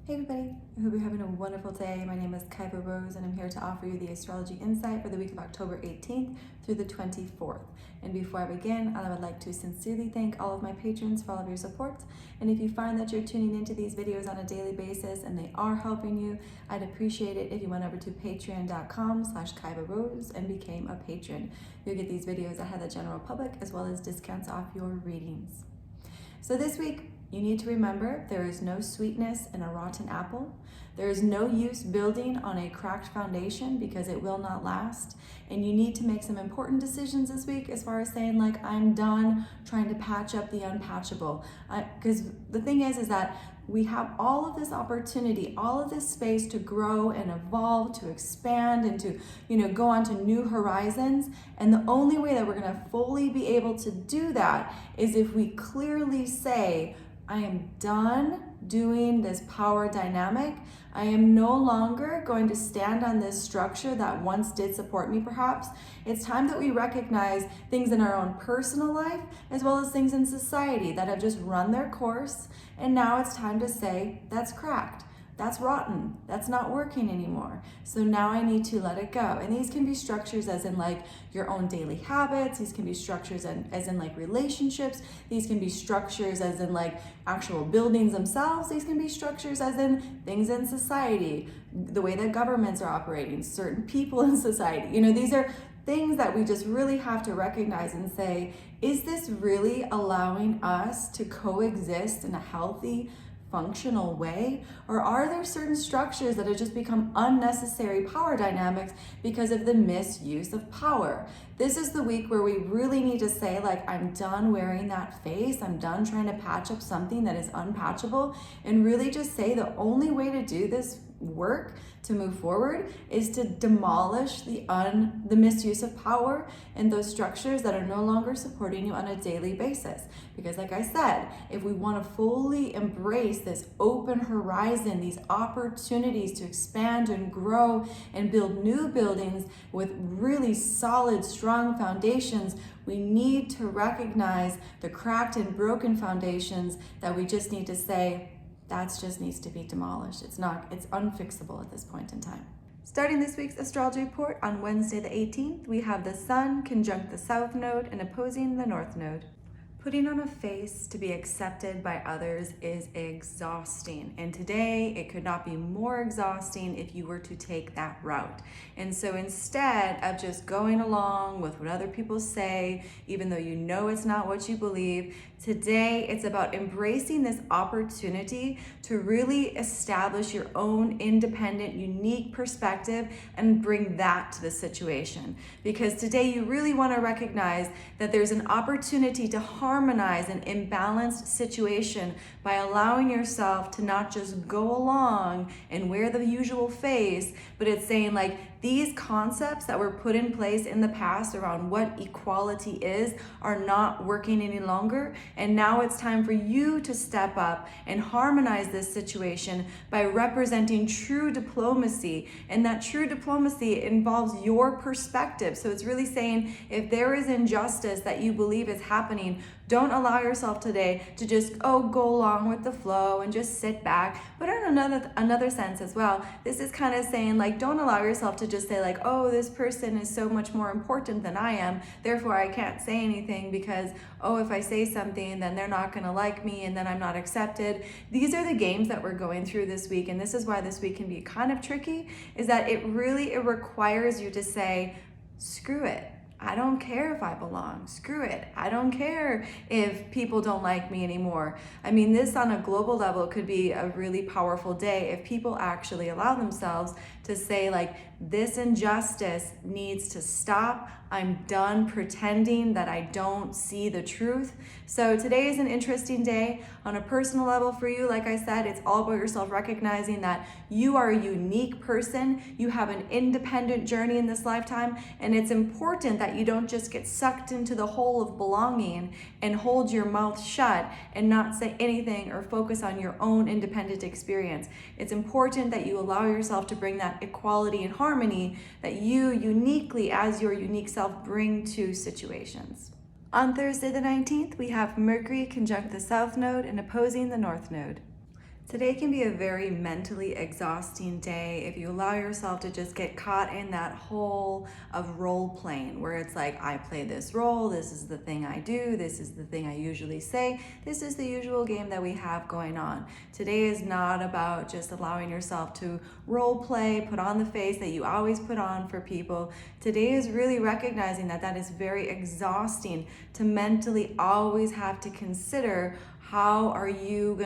Hey everybody, I hope you're having a wonderful day. My name is Kaiva Rose and I'm here to offer you the astrology insight for the week of October 18th through the 24th. And before I begin, I would like to sincerely thank all of my patrons for all of your support. And if you find that you're tuning into these videos on a daily basis and they are helping you, I'd appreciate it if you went over to patreon.com/Kaiva Rose and became a patron. You'll get these videos ahead of the general public as well as discounts off your readings. So this week, you need to remember there is no sweetness in a rotten apple. There is no use building on a cracked foundation because it will not last. And you need to make some important decisions this week as far as saying like, I'm done trying to patch up the unpatchable. Because the thing is that we have all of this opportunity, all of this space to grow and evolve, to expand and to, go on to new horizons. And the only way that we're gonna fully be able to do that is if we clearly say, I am done doing this power dynamic. I am no longer going to stand on this structure that once did support me, perhaps. It's time that we recognize things in our own personal life as well as things in society that have just run their course. And now it's time to say, that's cracked. That's rotten. That's not working anymore. So now I need to let it go. And these can be structures as in like your own daily habits. These can be structures as in like relationships. These can be structures as in like actual buildings themselves. These can be structures as in things in society, the way that governments are operating, certain people in society. These are things that we just really have to recognize and say, is this really allowing us to coexist in a healthy, functional way? Or are there certain structures that have just become unnecessary power dynamics because of the misuse of power? This is the week where we really need to say like, I'm done wearing that face. I'm done trying to patch up something that is unpatchable, and really just say the only way to do this work to move forward is to demolish the misuse of power and those structures that are no longer supporting you on a daily basis. Because like I said, if we want to fully embrace this open horizon, these opportunities to expand and grow and build new buildings with really solid, strong foundations, we need to recognize the cracked and broken foundations that we just need to say, that just needs to be demolished. It's unfixable at this point in time. Starting this week's astrology report on Wednesday the 18th, we have the Sun conjunct the South Node and opposing the North Node. Putting on a face to be accepted by others is exhausting. And today, it could not be more exhausting if you were to take that route. And so instead of just going along with what other people say, even though you know it's not what you believe, today it's about embracing this opportunity to really establish your own independent, unique perspective and bring that to the situation. Because today you really want to recognize that there's an opportunity to harmonize an imbalanced situation by allowing yourself to not just go along and wear the usual face, but it's saying like, these concepts that were put in place in the past around what equality is are not working any longer. And now it's time for you to step up and harmonize this situation by representing true diplomacy. And that true diplomacy involves your perspective. So it's really saying if there is injustice that you believe is happening, don't allow yourself today to just go along with the flow and just sit back. But in another sense as well, this is kind of saying like, don't allow yourself to just say like, oh, this person is so much more important than I am, therefore I can't say anything because, oh, if I say something, then they're not going to like me and then I'm not accepted. These are the games that we're going through this week. And this is why this week can be kind of tricky, is that it requires you to say, screw it. I don't care if I belong. Screw it. I don't care if people don't like me anymore. I mean, this on a global level could be a really powerful day if people actually allow themselves to say like, this injustice needs to stop. I'm done pretending that I don't see the truth. So today is an interesting day on a personal level for you. Like I said, it's all about yourself recognizing that you are a unique person. You have an independent journey in this lifetime. And it's important that you don't just get sucked into the hole of belonging and hold your mouth shut and not say anything or focus on your own independent experience. It's important that you allow yourself to bring that equality and harmony that you uniquely as your unique self bring to situations. On Thursday the 19th, we have Mercury conjunct the South Node and opposing the North Node. Today can be a very mentally exhausting day if you allow yourself to just get caught in that hole of role playing where it's like, I play this role, this is the thing I do, this is the thing I usually say, this is the usual game that we have going on. Today is not about just allowing yourself to role play, put on the face that you always put on for people. Today is really recognizing that that is very exhausting to mentally always have to consider how are you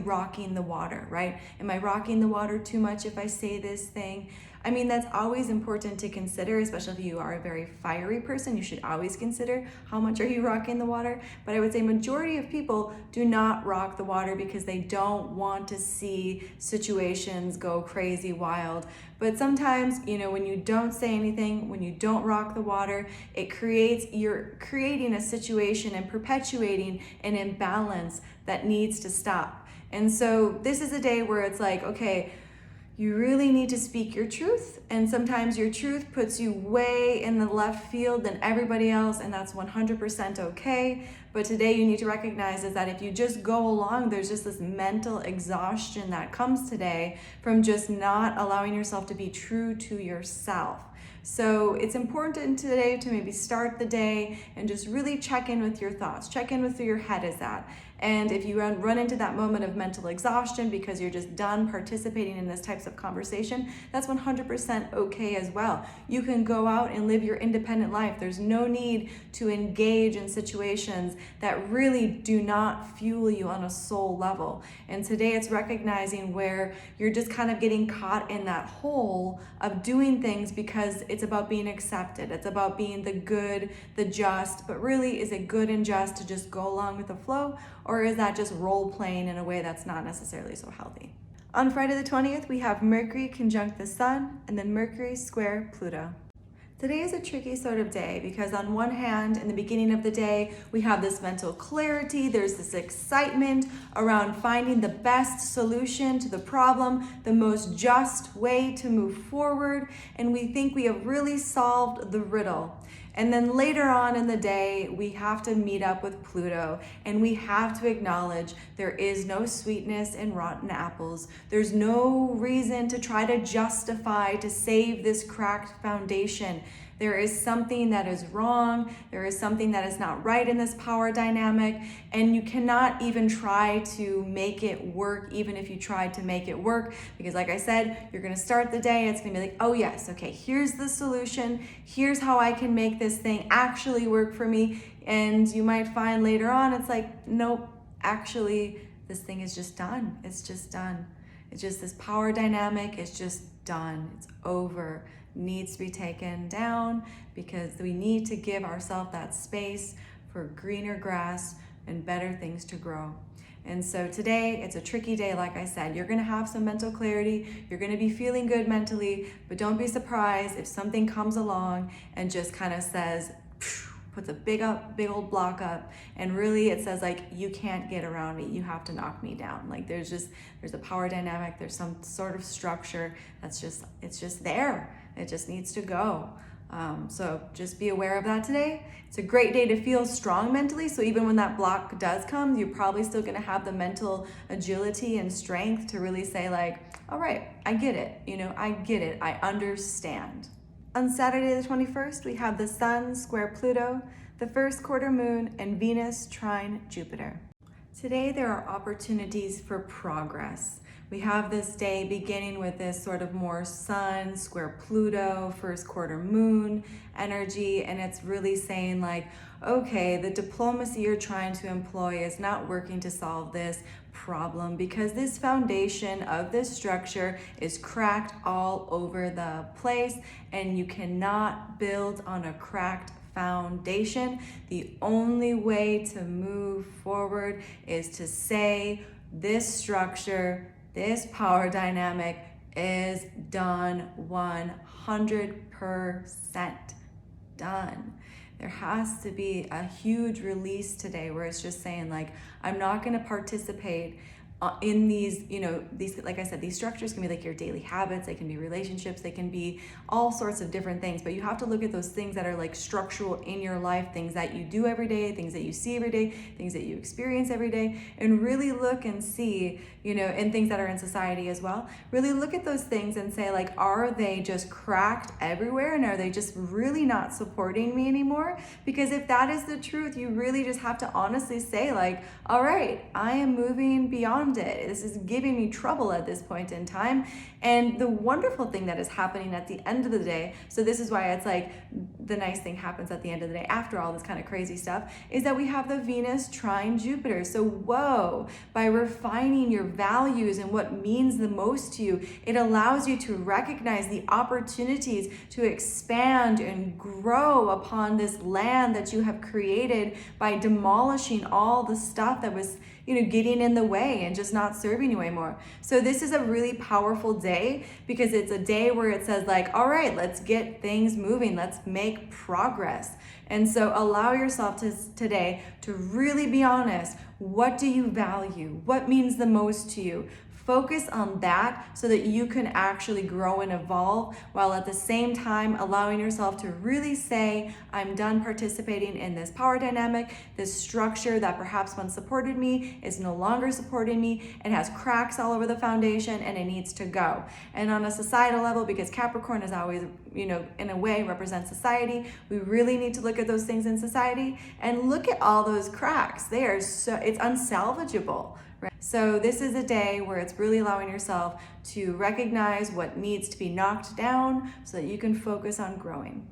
rocking the water, right? Am I rocking the water too much if I say this thing? I mean, that's always important to consider, especially if you are a very fiery person. You should always consider how much are you rocking the water. But I would say majority of people do not rock the water because they don't want to see situations go crazy wild. But sometimes, when you don't say anything, when you don't rock the water, you're creating a situation and perpetuating an imbalance that needs to stop. And so this is a day where it's like, okay, you really need to speak your truth, and sometimes your truth puts you way in the left field than everybody else, and that's 100% okay. But today you need to recognize is that if you just go along, there's just this mental exhaustion that comes today from just not allowing yourself to be true to yourself. So it's important today to maybe start the day and just really check in with your thoughts, check in with where your head is at. And if you run into that moment of mental exhaustion because you're just done participating in this types of conversation, that's 100% okay as well. You can go out and live your independent life. There's no need to engage in situations that really do not fuel you on a soul level. And today it's recognizing where you're just kind of getting caught in that hole of doing things because it's about being accepted. It's about being the good, the just, but really is it good and just to just go along with the flow? Or is that just role playing in a way that's not necessarily so healthy? On Friday the 20th, we have Mercury conjunct the Sun and then Mercury square Pluto. Today is a tricky sort of day because on one hand, in the beginning of the day, we have this mental clarity, there's this excitement around finding the best solution to the problem, the most just way to move forward, and we think we have really solved the riddle. And then later on in the day, we have to meet up with Pluto and we have to acknowledge there is no sweetness in rotten apples. There's no reason to try to justify to save this cracked foundation. There is something that is wrong. There is something that is not right in this power dynamic, and you cannot even try to make it work, even if you tried to make it work, because like I said, you're gonna start the day, it's gonna be like, oh yes, okay, here's the solution, here's how I can make this thing actually work for me, and you might find later on, it's like, nope, actually, this thing is just done, it's just done. It's just this power dynamic is just done, it's over. Needs to be taken down because we need to give ourselves that space for greener grass and better things to grow. And so today it's a tricky day. Like I said, you're going to have some mental clarity, you're going to be feeling good mentally, but don't be surprised if something comes along and just kind of says, puts a big old block up, and really it says like, you can't get around me, you have to knock me down. Like there's a power dynamic, there's some sort of structure it's just there. It just needs to go. So just be aware of that today. It's a great day to feel strong mentally. So even when that block does come, you're probably still gonna have the mental agility and strength to really say like, all right, I get it. I get it, I understand. On Saturday the 21st, we have the Sun square Pluto, the first quarter moon, and Venus trine Jupiter. Today there are opportunities for progress. We have this day beginning with this sort of more Sun square Pluto, first quarter moon energy, and it's really saying like, okay, the diplomacy you're trying to employ is not working to solve this problem because this foundation of this structure is cracked all over the place and you cannot build on a cracked foundation. The only way to move forward is to say this structure, this power dynamic is done, 100% done. There has to be a huge release today where it's just saying like, I'm not going to participate in these, these, like I said, these structures can be like your daily habits, they can be relationships, they can be all sorts of different things, but you have to look at those things that are like structural in your life, things that you do every day, things that you see every day, things that you experience every day, and really look and see, and things that are in society as well. Really look at those things and say, like, are they just cracked everywhere, and are they just really not supporting me anymore? Because if that is the truth, you really just have to honestly say, like, all right, I am moving beyond it. This is giving me trouble at this point in time. And the wonderful thing that is happening at the end of the day, so this is why it's like the nice thing happens at the end of the day after all this kind of crazy stuff, is that we have the Venus trine Jupiter. So whoa, by refining your values and what means the most to you, it allows you to recognize the opportunities to expand and grow upon this land that you have created by demolishing all the stuff that was getting in the way and just not serving you anymore. So this is a really powerful day because it's a day where it says, like, all right, let's get things moving. Let's make progress. And so allow yourself today to really be honest. What do you value? What means the most to you? Focus on that so that you can actually grow and evolve, while at the same time allowing yourself to really say, I'm done participating in this power dynamic, this structure that perhaps once supported me is no longer supporting me and has cracks all over the foundation, and it needs to go. And on a societal level, because Capricorn is always, in a way represents society, we really need to look at those things in society and look at all those cracks. It's unsalvageable. Right? So this is a day where it's really allowing yourself to recognize what needs to be knocked down so that you can focus on growing.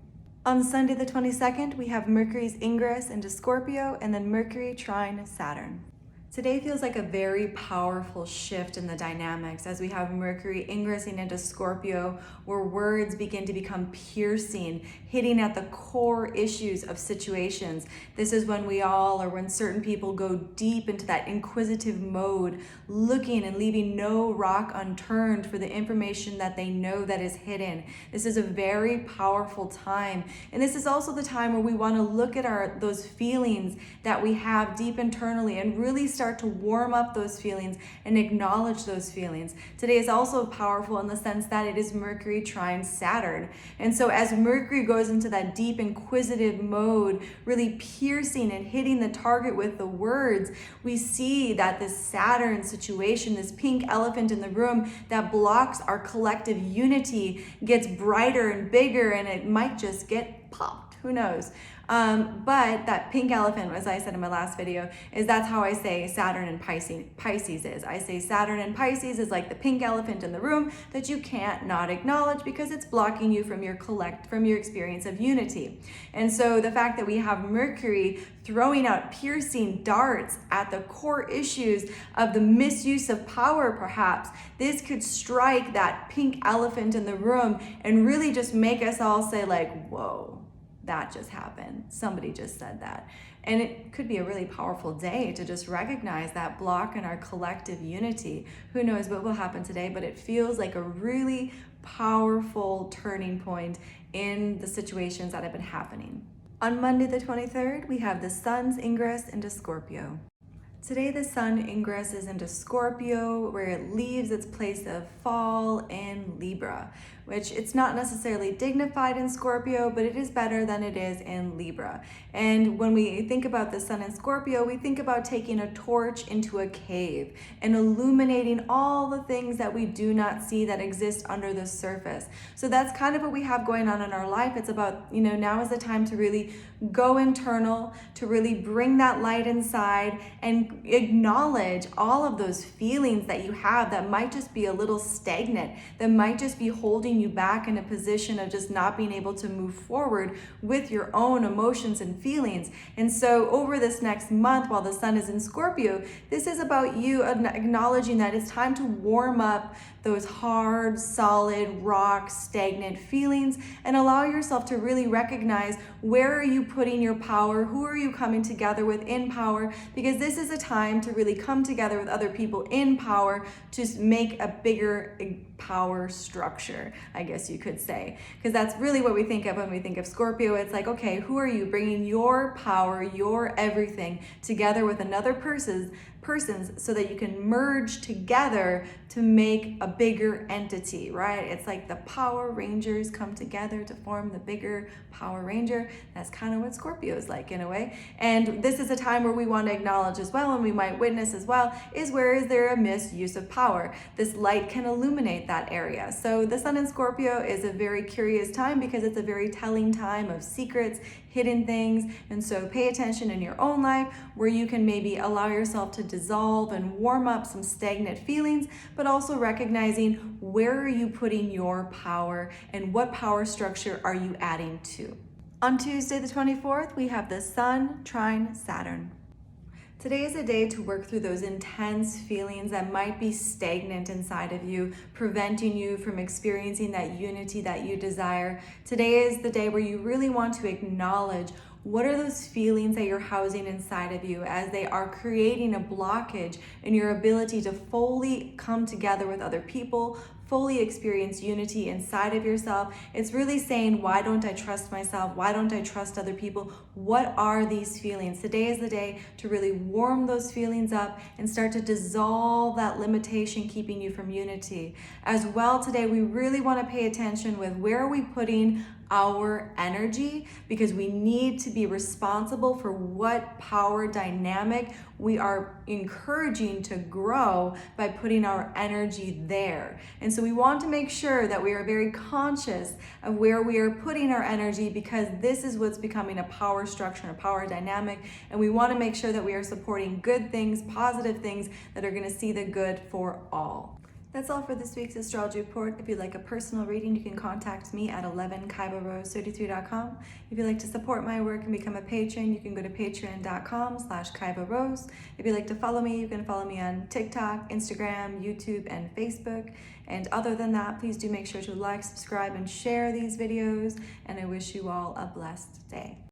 On Sunday the 22nd, we have Mercury's ingress into Scorpio and then Mercury trine Saturn. Today feels like a very powerful shift in the dynamics as we have Mercury ingressing into Scorpio, where words begin to become piercing, hitting at the core issues of situations. This is when when certain people go deep into that inquisitive mode, looking and leaving no rock unturned for the information that they know that is hidden. This is a very powerful time. And this is also the time where we want to look at those feelings that we have deep internally and really start to warm up those feelings and acknowledge those feelings. Today is also powerful in the sense that it is Mercury trine Saturn. And so as Mercury goes into that deep inquisitive mode, really piercing and hitting the target with the words, we see that this Saturn situation, this pink elephant in the room that blocks our collective unity, gets brighter and bigger, and it might just get popped. Who knows? But that pink elephant, as I said in my last video, that's how I say Saturn and Pisces is. I say Saturn and Pisces is like the pink elephant in the room that you can't not acknowledge because it's blocking you from your experience of unity. And so the fact that we have Mercury throwing out piercing darts at the core issues of the misuse of power, perhaps, this could strike that pink elephant in the room and really just make us all say, like, whoa, that just happened. Somebody just said that. And it could be a really powerful day to just recognize that block in our collective unity. Who knows what will happen today, but it feels like a really powerful turning point in the situations that have been happening. On Monday the 23rd, we have the Sun's ingress into Scorpio. Today the Sun ingresses into Scorpio, where it leaves its place of fall in Libra, which it's not necessarily dignified in Scorpio, but it is better than it is in Libra. And when we think about the Sun in Scorpio, we think about taking a torch into a cave and illuminating all the things that we do not see that exist under the surface. So that's kind of what we have going on in our life. It's about, now is the time to really go internal, to really bring that light inside and acknowledge all of those feelings that you have that might just be a little stagnant, that might just be holding you back in a position of just not being able to move forward with your own emotions and feelings. And so over this next month, while the Sun is in Scorpio, this is about you acknowledging that it's time to warm up those hard, solid, rock, stagnant feelings and allow yourself to really recognize where are you putting your power, who are you coming together with in power, because this is a time to really come together with other people in power to make a bigger power structure, I guess you could say, because that's really what we think of when we think of Scorpio. It's like, okay, who are you bringing your power, your everything together with another person's persons so that you can merge together to make a bigger entity, right? It's like the Power Rangers come together to form the bigger Power Ranger. That's kind of what Scorpio is like in a way. And this is a time where we want to acknowledge as well, and we might witness as well, is where is there a misuse of power? This light can illuminate that area. So the Sun in Scorpio is a very curious time because it's a very telling time of secrets, hidden things. And so pay attention in your own life where you can maybe allow yourself to dissolve and warm up some stagnant feelings, but also recognizing where are you putting your power and what power structure are you adding to. On Tuesday the 24th, we have the Sun trine Saturn. Today is a day to work through those intense feelings that might be stagnant inside of you, preventing you from experiencing that unity that you desire. Today is the day where you really want to acknowledge what are those feelings that you're housing inside of you as they are creating a blockage in your ability to fully come together with other people, fully experience unity inside of yourself. It's really saying, why don't I trust myself? Why don't I trust other people? What are these feelings? Today is the day to really warm those feelings up and start to dissolve that limitation keeping you from unity. As well, today we really want to pay attention with where are we putting our energy, because we need to be responsible for what power dynamic we are encouraging to grow by putting our energy there. And so we want to make sure that we are very conscious of where we are putting our energy, because this is what's becoming a power structure and a power dynamic. And we want to make sure that we are supporting good things, positive things that are going to see the good for all. That's all for this week's astrology report. If you'd like a personal reading, you can contact me at 11kaivarose33.com. If you'd like to support my work and become a patron, you can go to patreon.com/Kaiva Rose. If you'd like to follow me, you can follow me on TikTok, Instagram, YouTube, and Facebook. And other than that, please do make sure to like, subscribe, and share these videos. And I wish you all a blessed day.